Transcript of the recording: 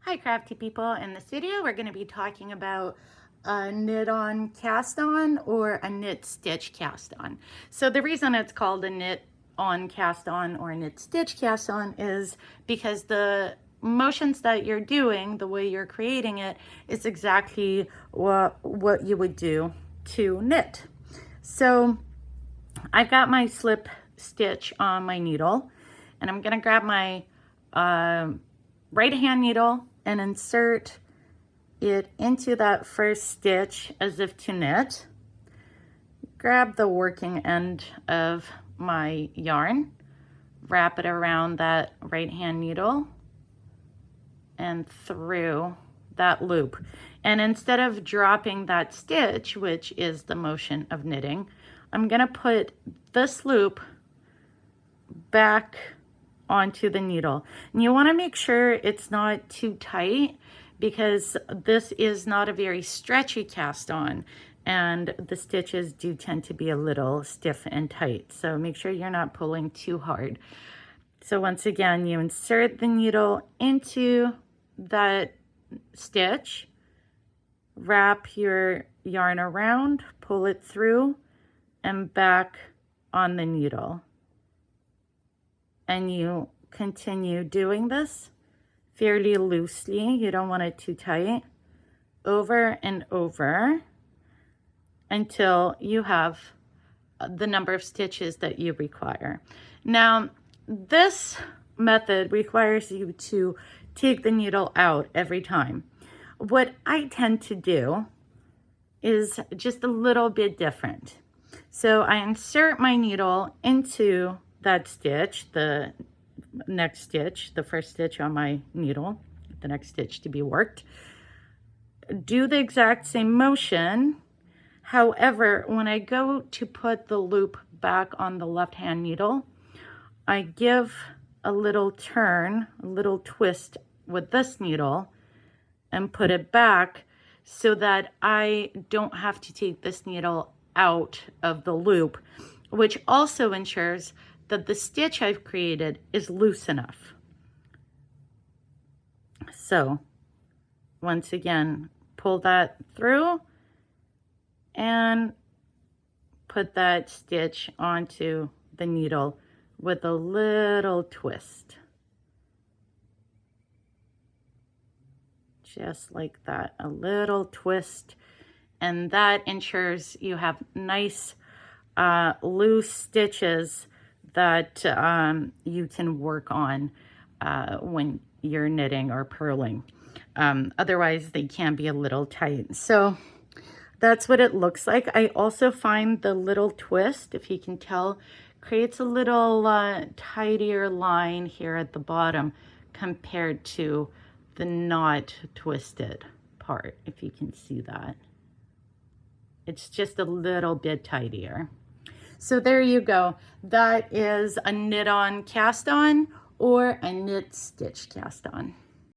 Hi crafty people, in this video we're going to be talking about a knit on cast on or a knit stitch cast on. So the reason it's called a knit on cast on or a knit stitch cast on is because the motions that you're doing, the way you're creating it, is exactly what you would do to knit. So I've got my slip stitch on my needle, and I'm going to grab my right hand needle and insert it into that first stitch as if to knit. Grab the working end of my yarn, wrap it around that right hand needle and through that loop. And instead of dropping that stitch, which is the motion of knitting, I'm going to put this loop back onto the needle. And you want to make sure it's not too tight, because this is not a very stretchy cast on and the stitches do tend to be a little stiff and tight. So make sure you're not pulling too hard. So once again, you insert the needle into that stitch, wrap your yarn around, pull it through and back on the needle. And you continue doing this fairly loosely. You don't want it too tight. Over and over until you have the number of stitches that you require. Now, this method requires you to take the needle out every time. What I tend to do is just a little bit different. So I insert my needle into that stitch, the next stitch, the first stitch on my needle, the next stitch to be worked. Do the exact same motion. However, when I go to put the loop back on the left hand needle, I give a little turn, a little twist with this needle and put it back so that I don't have to take this needle out of the loop, which also ensures that the stitch I've created is loose enough. So once again, pull that through and put that stitch onto the needle with a little twist. Just like that, a little twist. And that ensures you have nice loose stitches that you can work on when you're knitting or purling. Otherwise, they can be a little tight. So that's what it looks like. I also find the little twist, if you can tell, creates a little tidier line here at the bottom compared to the not twisted part, if you can see that. It's just a little bit tidier. So there you go. That is a knit on cast on or a knit stitch cast on.